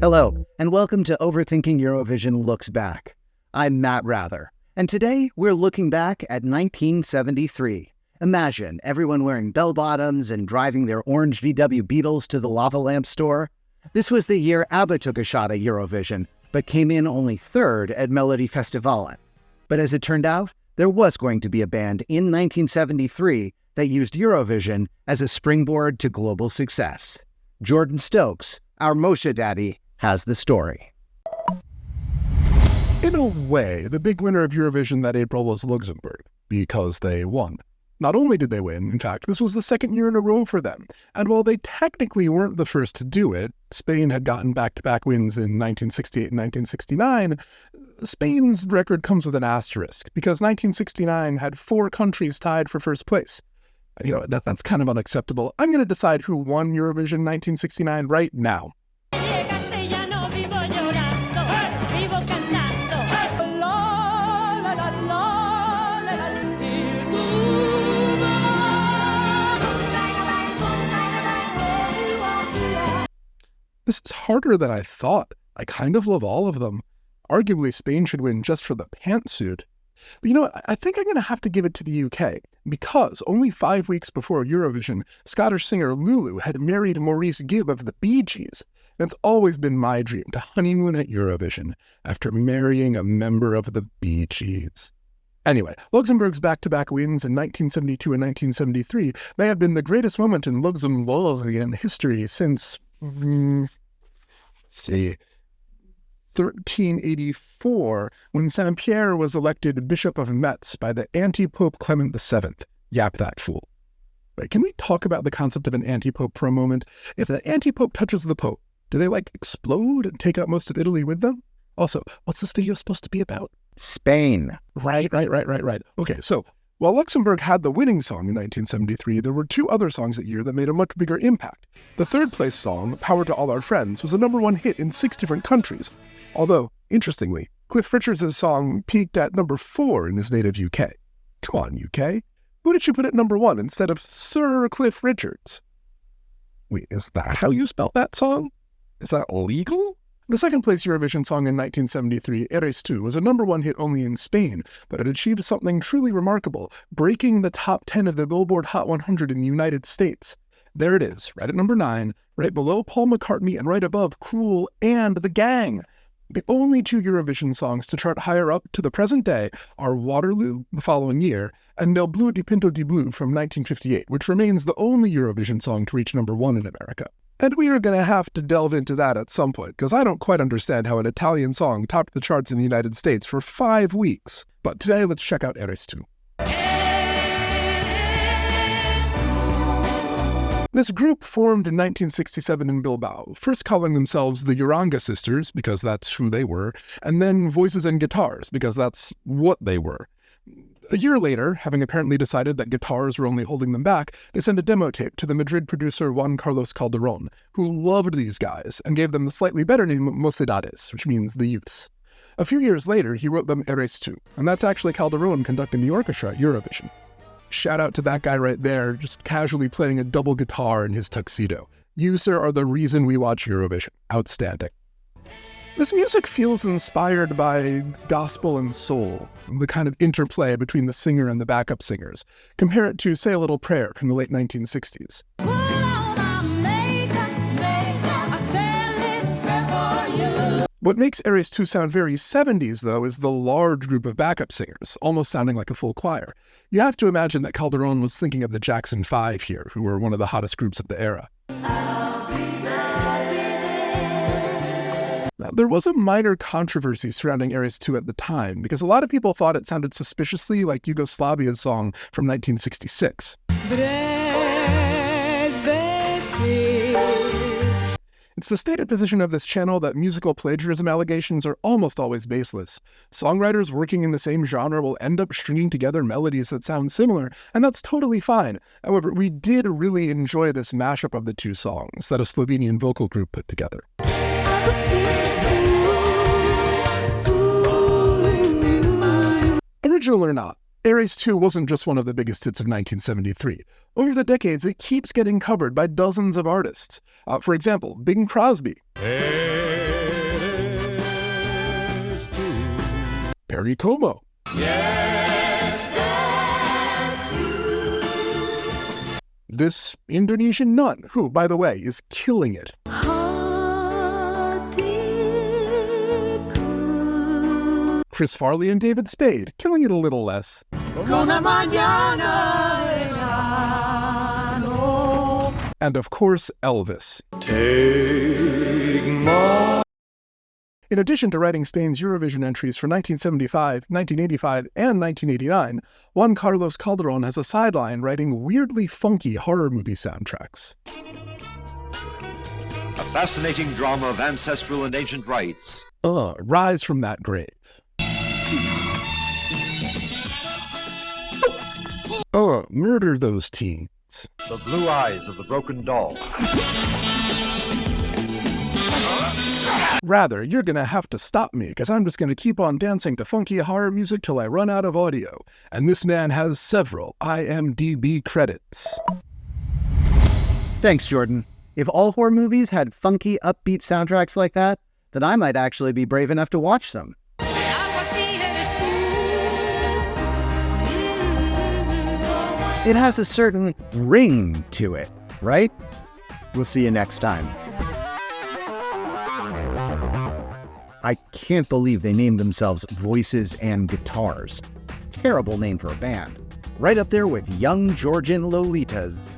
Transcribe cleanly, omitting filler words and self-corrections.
Hello, and welcome to Overthinking Eurovision Looks Back. I'm Matt Rather, and today we're looking back at 1973. Imagine everyone wearing bell-bottoms and driving their orange VW Beetles to the lava lamp store. This was the year ABBA took a shot at Eurovision, but came in only third at Melodifestivalen. But as it turned out, there was going to be a band in 1973 that used Eurovision as a springboard to global success. Jordan Stokes, our Moshe Daddy, has the story. In a way, the big winner of Eurovision that April was Luxembourg, because they won. Not only did they win, in fact, this was the second year in a row for them. And while they technically weren't the first to do it, Spain had gotten back-to-back wins in 1968 and 1969, Spain's record comes with an asterisk, because 1969 had 4 countries tied for first place. You know, that's kind of unacceptable. I'm going to decide who won Eurovision 1969 right now. This is harder than I thought. I kind of love all of them. Arguably, Spain should win just for the pantsuit. But you know what? I think I'm going to have to give it to the UK, because only 5 weeks before Eurovision, Scottish singer Lulu had married Maurice Gibb of the Bee Gees. And it's always been my dream to honeymoon at Eurovision after marrying a member of the Bee Gees. Anyway, Luxembourg's back-to-back wins in 1972 and 1973 may have been the greatest moment in Luxembourgian history since... let's see, 1384, when Saint-Pierre was elected Bishop of Metz by the anti-Pope Clement VII. Yap that fool. Wait, can we talk about the concept of an anti-Pope for a moment? If the anti-Pope touches the Pope, do they, explode and take out most of Italy with them? Also, what's this video supposed to be about? Spain. Right. Okay, so, while Luxembourg had the winning song in 1973, there were 2 other songs that year that made a much bigger impact. The third-place song, Power to All Our Friends, was a #1 hit in 6 different countries. Although, interestingly, Cliff Richards' song peaked at #4 in his native UK. Come on, UK. Who did you put at #1 instead of Sir Cliff Richards? Wait, is that how you spell that song? Is that legal? The second-place Eurovision song in 1973, Eres, was a #1 hit only in Spain, but it achieved something truly remarkable, breaking the top 10 of the Billboard Hot 100 in the United States. There it is, right at #9, right below Paul McCartney and right above Cool and The Gang. The only 2 Eurovision songs to chart higher up to the present day are Waterloo, the following year, and Nel Blu di Pinto di Blu from 1958, which remains the only Eurovision song to reach #1 in America. And we are going to have to delve into that at some point, because I don't quite understand how an Italian song topped the charts in the United States for 5 weeks. But today, let's check out Eres 2. This group formed in 1967 in Bilbao, first calling themselves the Uranga Sisters, because that's who they were, and then Voices and Guitars, because that's what they were. A year later, having apparently decided that guitars were only holding them back, they sent a demo tape to the Madrid producer Juan Carlos Calderón, who loved these guys and gave them the slightly better name Mocedades, which means the youths. A few years later, he wrote them Eres 2, and that's actually Calderón conducting the orchestra at Eurovision. Shout out to that guy right there, just casually playing a double guitar in his tuxedo. You, sir, are the reason we watch Eurovision. Outstanding. This music feels inspired by gospel and soul, the kind of interplay between the singer and the backup singers. Compare it to Say a Little Prayer from the late 1960s. What makes Eres 2 sound very 70s, though, is the large group of backup singers, almost sounding like a full choir. You have to imagine that Calderón was thinking of the Jackson 5 here, who were one of the hottest groups of the era. Now, there was a minor controversy surrounding Eres 2 at the time, because a lot of people thought it sounded suspiciously like Yugoslavia's song from 1966. It's the stated position of this channel that musical plagiarism allegations are almost always baseless. Songwriters working in the same genre will end up stringing together melodies that sound similar, and that's totally fine. However, we did really enjoy this mashup of the 2 songs that a Slovenian vocal group put together. Original or not, Eres 2 wasn't just one of the biggest hits of 1973. Over the decades, it keeps getting covered by dozens of artists. For example, Bing Crosby. Hey. Perry Como. This Indonesian nun, who, by the way, is killing it. Chris Farley and David Spade, killing it a little less. And of course, Elvis. In addition to writing Spain's Eurovision entries for 1975, 1985, and 1989, Juan Carlos Calderón has a sideline writing weirdly funky horror movie soundtracks. A fascinating drama of ancestral and ancient rites. Rise from that grave. Murder those teens. The blue eyes of the broken doll. Rather, you're gonna have to stop me, because I'm just gonna keep on dancing to funky horror music till I run out of audio. And this man has several IMDb credits. Thanks, Jordan. If all horror movies had funky, upbeat soundtracks like that, then I might actually be brave enough to watch them. It has a certain ring to it, right? We'll see you next time. I can't believe they named themselves Voices and Guitars. Terrible name for a band. Right up there with Young Georgian Lolitas.